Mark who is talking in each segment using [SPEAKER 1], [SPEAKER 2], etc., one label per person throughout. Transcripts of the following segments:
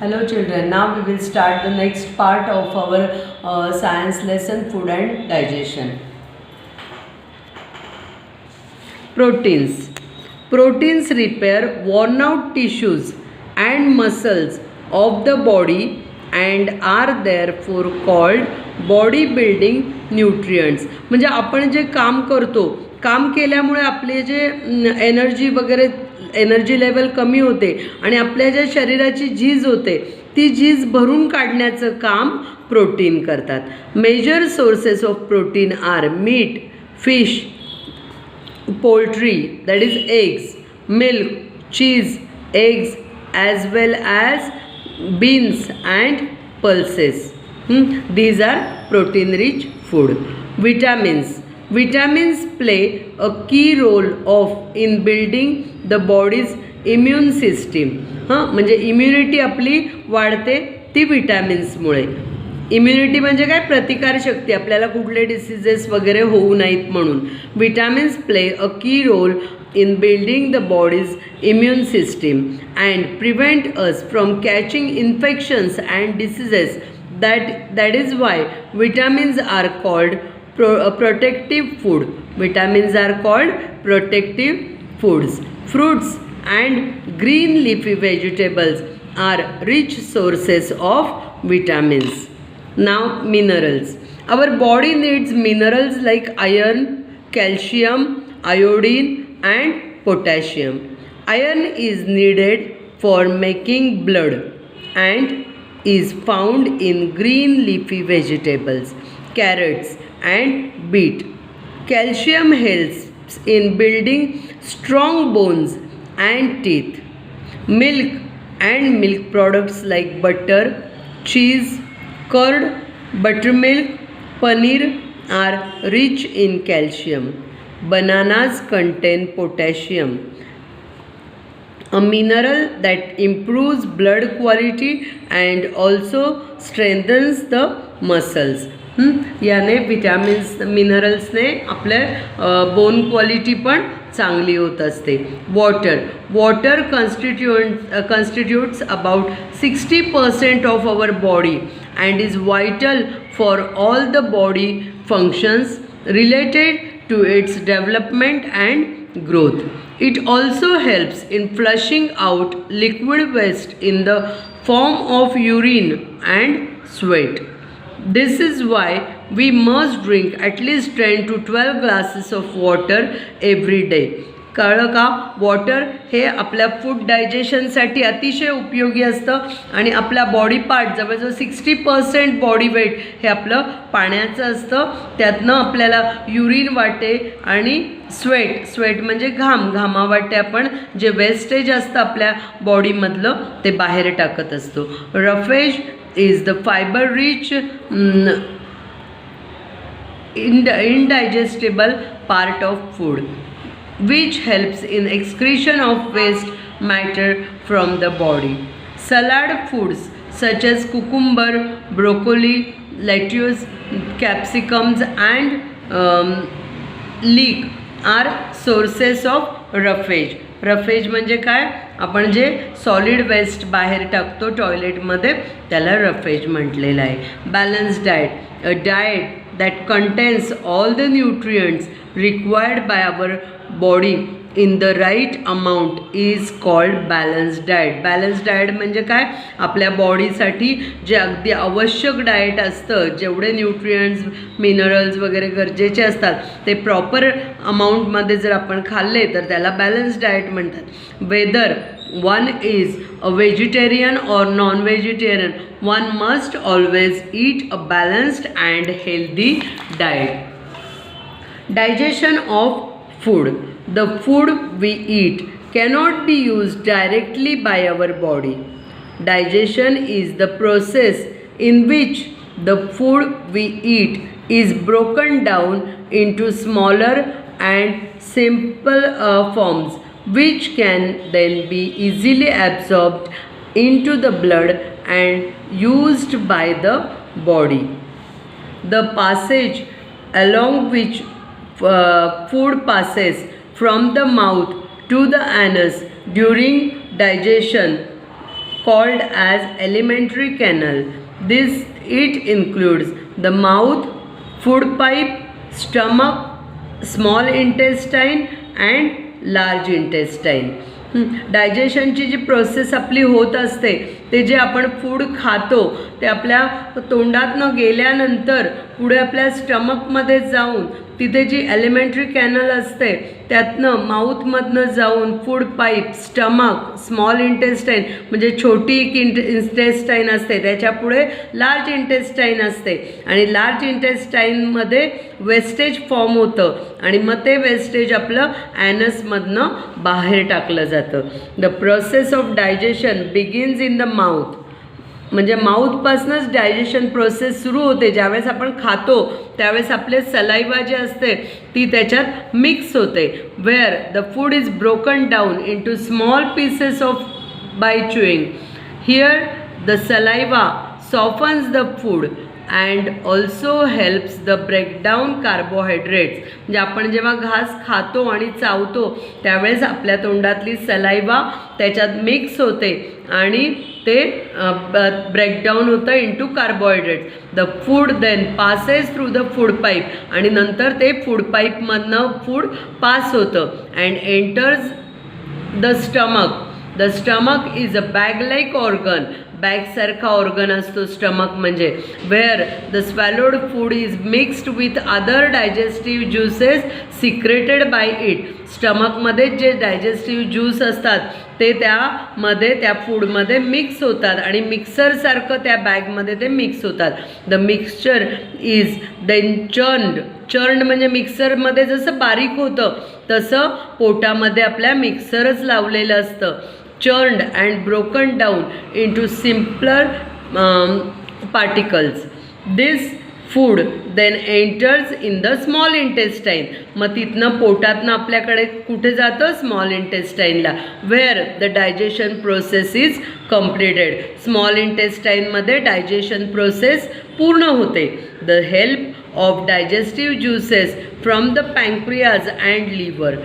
[SPEAKER 1] Hello children, now we will start the next part of our science lesson, food and digestion. Proteins. Proteins repair worn out tissues and muscles of the body and are therefore called body building nutrients. म्हणजे आपण जे काम करतो, काम केल्यामुळे आपले जे energy वगैरे एनर्जी लेवल कमी होते आणि आपल्या ज्या शरीराची झीज होते ती झीज भरून काढण्याचं काम प्रोटीन करतात. Major sources of protein are meat, fish, poultry that is eggs, milk, cheese, eggs as well as beans and pulses. These are protein rich food. Vitamins. Vitamins play a key role in building the body's immune system. म्हणजे immunity आपली वाढते ती विटॅमिन्समुळे. Immunity म्हणजे काय, प्रतिकारशक्ती, आपल्याला कुठले diseases वगैरे होऊ नयेत म्हणून. विटॅमिन्स प्ले अ की role in building the body's immune system and prevent us from catching infections and diseases. That is why vitamins are called protective food. Vitamins are called protective foods. Fruits and green leafy vegetables are rich sources of vitamins. Now minerals. Our body needs minerals like iron, calcium, iodine and potassium. Iron is needed for making blood and is found in green leafy vegetables, carrots and beet. Calcium helps in building strong bones and teeth. Milk and milk products like butter, cheese, curd, buttermilk, paneer are rich in calcium. Bananas contain potassium, a mineral that improves blood quality and also strengthens the muscles. याने vitamins मिनरल्सने आपल्या bone quality पण चांगली होत असते. Water constitutes about 60% of our body and is vital for all the body functions related to its development and growth. It also helps in flushing out liquid waste in the form of urine and sweat. This is why we must drink at least 10 to 12 glasses of water every day. कळलं का? Water हे आपल्या food डायजेशनसाठी अतिशय उपयोगी असतं आणि आपला body part जवळजवळ 60% बॉडी वेट हे आपलं पाण्याचं असतं. त्यातनं आपल्याला युरिन वाटे आणि स्वेट म्हणजे घामा वाटे आपण जे वेस्टेज असतं आपल्या बॉडीमधलं ते बाहेर टाकत असतो. Roughage is the fibre rich indigestible part of food which helps in excretion of waste matter from the body. Salad foods such as cucumber, broccoli, lettuce, capsicums and leek are sources of roughage. Roughage म्हणजे काय, आपण जे solid waste बाहेर टाकतो टॉयलेटमध्ये त्याला roughage म्हटलेलं आहे. Balance diet, a diet that contains all the nutrients required by our body in the right amount is called balanced diet. balanced diet म्हणजे काय, आपल्या बॉडीसाठी जे अगदी आवश्यक डाएट असतं, जेवढे न्यूट्रियंट्स मिनरल्स वगैरे गरजेचे असतात ते प्रॉपर अमाऊंटमध्ये जर आपण खाल्ले तर त्याला बॅलन्स्ड डाएट म्हणतात. Whether one is a vegetarian or non-vegetarian, one must always eat a balanced and healthy diet. Digestion of food. The food we eat cannot be used directly by our body. Digestion is the process in which the food we eat is broken down into smaller and simple forms which can then be easily absorbed into the blood and used by the body. The passage along which food passes from the mouth to the anus during digestion called as alimentary canal. This it includes the mouth, food pipe, stomach, small intestine and large intestine. डायजेशनची जी process आपली होत असते ते जे आपण food खातो ते आपल्या तोंडातनं गेल्यानंतर पुढे आपल्या स्टमकमध्ये जाऊन तिथे जी एलिमेंटरी कॅनल असते त्यातनं माउथमधनं जाऊन food pipe, stomach, small intestine म्हणजे छोटी एक इंटेस्टाईन असते, त्याच्या पुढे लार्ज इंटेस्टाईन असते आणि लार्ज इंटेस्टाईनमध्ये वेस्टेज फॉर्म होतं आणि मग ते वेस्टेज आपलं ॲनसमधनं बाहेर टाकलं जातं. The process of digestion begins in the mouth. म्हणजे माउथपासूनच डायजेशन प्रोसेस सुरू होते. ज्यावेळेस आपण खातो त्यावेळेस आपले सलाइवा जे असते ती त्याच्यात मिक्स होते. Where the food is broken down into small pieces of by chewing. Here the saliva softens the food and also helps the breakdown carbohydrates. म्हणजे आपण जेव्हा घास खातो आणि चावतो त्यावेळेस आपल्या तोंडातली सलाइवा त्याच्यात मिक्स होते आणि ते ब्रेकडाऊन होतं into carbohydrates. The food then passes through the food pipe आणि नंतर ते फूड पाईपमधनं फूड पास होतं and enters the stomach. The stomach is a bag like organ. बॅगसारखा ऑर्गन असतो स्टमक म्हणजे. Where the swallowed food is mixed with other digestive juices secreted by it. स्टमकमध्ये जे डायजेस्टिव्ह ज्यूस असतात ते त्यामध्ये त्या फूडमध्ये मिक्स होतात आणि मिक्सरसारखं त्या बॅगमध्ये ते मिक्स होतात. The mixture is then churned. Churned म्हणजे मिक्सरमध्ये जसं बारीक होतं तसं पोटामध्ये आपल्या मिक्सरच लावलेलं असतं. churned and broken down into simpler particles. This food then enters in the small intestine. मग तिथनं पोटातनं आपल्याकडे कुठे जातं? स्मॉल इंटेस्टाईनला. Where the digestion process is completed. Small इंटेस्टाईनमध्ये डायजेशन प्रोसेस पूर्ण होते. The help of digestive juices from the pancreas and liver.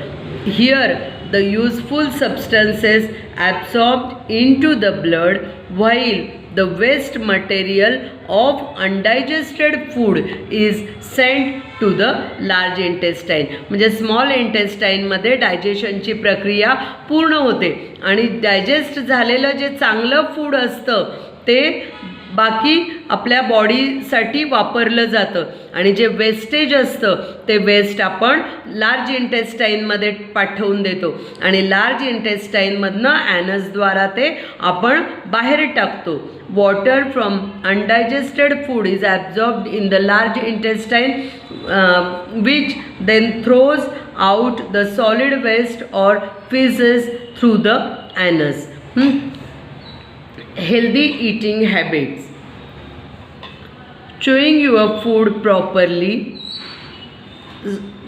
[SPEAKER 1] Here the useful substances absorbed into the blood while the waste material of undigested food is sent to the large intestine. म्हणजे small इंटेस्टाईनमध्ये डायजेशनची प्रक्रिया पूर्ण होते आणि digest झालेलं जे चांगलं food असतं ते बाकी आपल्या बॉडीसाठी वापरलं जातं आणि जे वेस्टेज असतं ते वेस्ट आपण लार्ज इंटेस्टाईनमध्ये पाठवून देतो आणि लार्ज इंटेस्टाईनमधनं ॲनसद्वारा ते आपण बाहेर टाकतो. Water from undigested food is absorbed in the large intestine which then throws out the solid waste or faeces through the anus. Healthy eating habits. Chewing your food properly,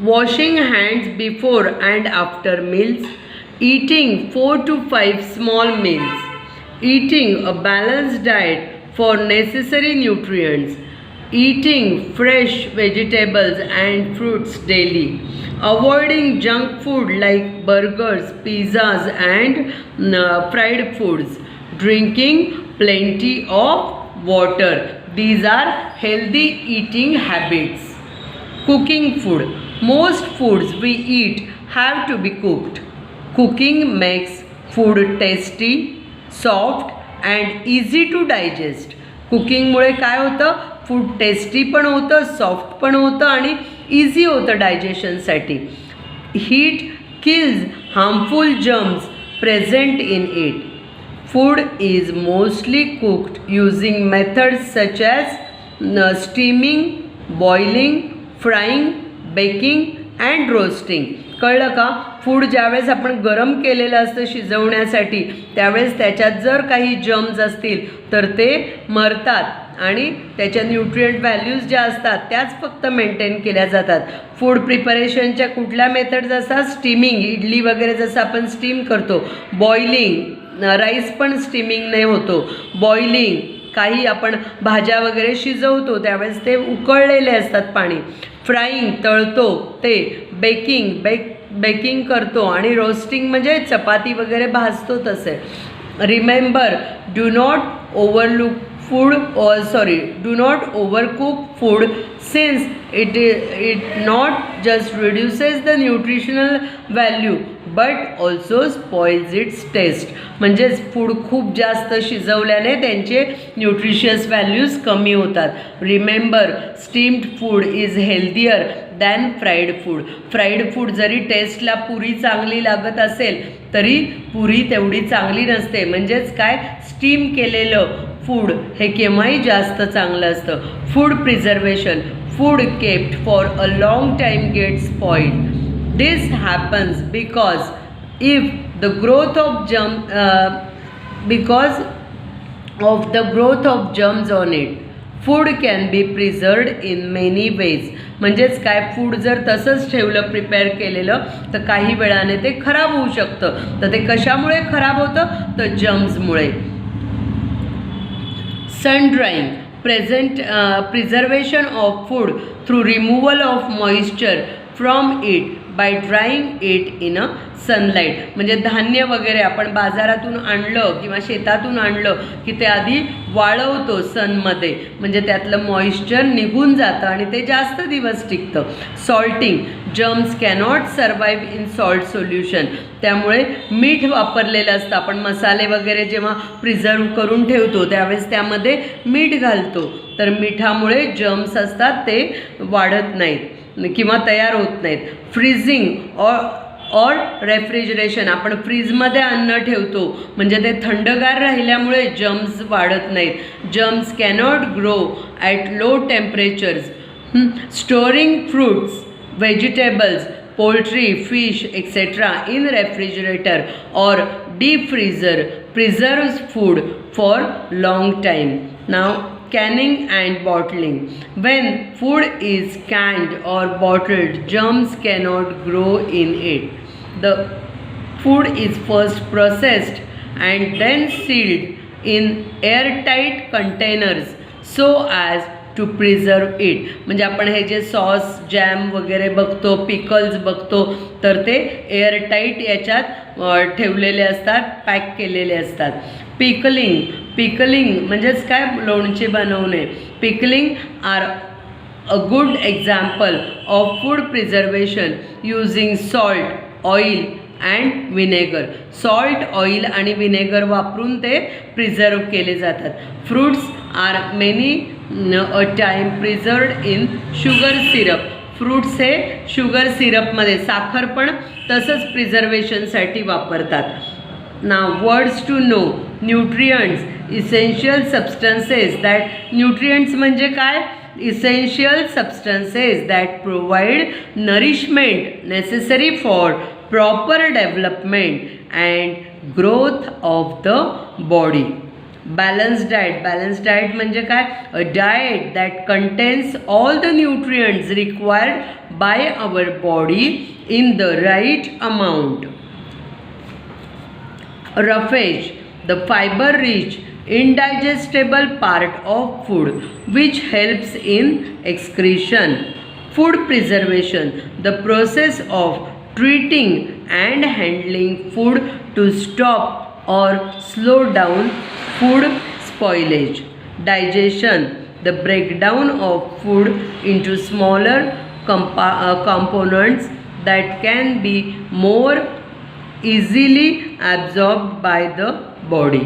[SPEAKER 1] washing hands before and after meals, eating 4 to 5 small meals, eating a balanced diet for necessary nutrients, eating fresh vegetables and fruits daily, avoiding junk food like burgers, pizzas and fried foods, drinking plenty of water. These are healthy eating habits. Cooking food. Most foods we eat have to be cooked. Cooking makes food tasty, soft and easy to digest. कुकिंगमुळे काय होतं? Food tasty पण होतं, soft पण होतं आणि easy होतं डायजेशनसाठी. Heat kills harmful germs present in it. Food is mostly cooked using methods such as steaming, boiling, frying, baking and roasting. कळलं का? फूड ज्यावेळेस आपण गरम केलेलं असतं शिजवण्यासाठी त्यावेळेस त्याच्यात जर काही जर्म्स असतील तर ते मरतात आणि त्याच्या न्यूट्रिएंट व्हॅल्यूज ज्या असतात त्याच फक्त मेंटेन केल्या जातात. फूड प्रिपरेशनच्या कुठल्या मेथड्स असतात? स्टीमिंग, इडली वगैरे जसं आपण स्टीम करतो. बॉइलिंग, राईस पण स्टीमिंगने होतो. बॉइलिंग, काही आपण भाज्या वगैरे शिजवतो त्यावेळेस ते उकळलेले असतात पाणी. फ्राईंग, तळतो ते. बेकिंग करतो आणि रोस्टिंग म्हणजे चपाती वगैरे भाजतो तसे. Remember, do not overlook food, or do not overcook food, since it not just reduces the nutritional value but also spoils its taste. म्हणजेच फूड खूप जास्त शिजवल्याने त्यांचे न्यूट्रिशियस व्हॅल्यूज कमी होतात. Remember, steamed food is healthier than fried food. Fried food जरी टेस्टला पुरी चांगली लागत असेल तरी पुरी तेवढी चांगली नसते. म्हणजेच काय, स्टीम केलेलं फूड हे केव्हाही जास्त चांगलं असतं. Food preservation, food kept for a long time gets spoiled. This happens because if the growth of germs on it, food can be preserved in many ways. म्हणजेच काय, फूड जर तसंच ठेवलं प्रिपेअर केलेलं तर काही वेळाने ते खराब होऊ शकतं. तर ते कशामुळे खराब होतं, तर जर्म्समुळे. सन drawing, preservation of food through removal of moisture from it by drying it in a sunlight. म्हणजे धान्य वगैरे आपण बाजारातून आणलं किंवा शेतातून आणलं की ते आधी वाळवतो सनमध्ये, म्हणजे त्यातलं मॉइश्चर निघून जातं आणि ते जास्त दिवस टिकतं. Salting, germs cannot survive in salt solution. त्यामुळे मीठ वापरलेलं असतं. आपण मसाले वगैरे जेव्हा प्रिझर्व करून ठेवतो त्यावेळेस त्यामध्ये मीठ घालतो, तर मिठामुळे जर्म्स असतात ते वाढत नाहीत किंवा तयार होत नाहीत. फ्रीजिंग और रेफ्रिजरेशन, आपण फ्रीजमध्ये अन्न ठेवतो म्हणजे ते थंडगार राहिल्यामुळे जर्म्स वाढत नाहीत. Germs cannot grow at low temperatures. Storing fruits, vegetables, poultry, fish etcetera in refrigerator or deep freezer preserves food for long time. Now, canning and bottling. When food is canned or bottled, germs cannot grow in it. The food is first processed and then sealed in airtight containers so as to preserve it. म्हणजे आपण हे जे sauce, jam वगैरे बघतो, pickles बघतो, तर ते airtight याच्यात ठेवलेले असतात, पॅक केलेले असतात. पिकलिंग म्हणजेच काय, लोणचे बनवणे. Pickling are a good example of food preservation using salt, oil and vinegar. Salt, oil आणि विनेगर वापरून ते प्रिझर्व केले जातात. Fruits are many a time preserved in sugar syrup. Fruits हे शुगर सिरपमध्ये, साखर पण तसंच प्रिझर्वेशनसाठी वापरतात. Now words to know. Nutrients, essential substances that. Nutrients म्हणजे काय, essential substances that provide nourishment necessary for proper development and growth of the body. Balanced diet. Balanced diet म्हणजे काय, a diet that contains all the nutrients required by our body in the right amount. Roughage, the fiber rich indigestible part of food which helps in excretion. Food preservation, the process of treating and handling food to stop or slow down food spoilage. Digestion, the breakdown of food into smaller components that can be more easily absorbed by the body.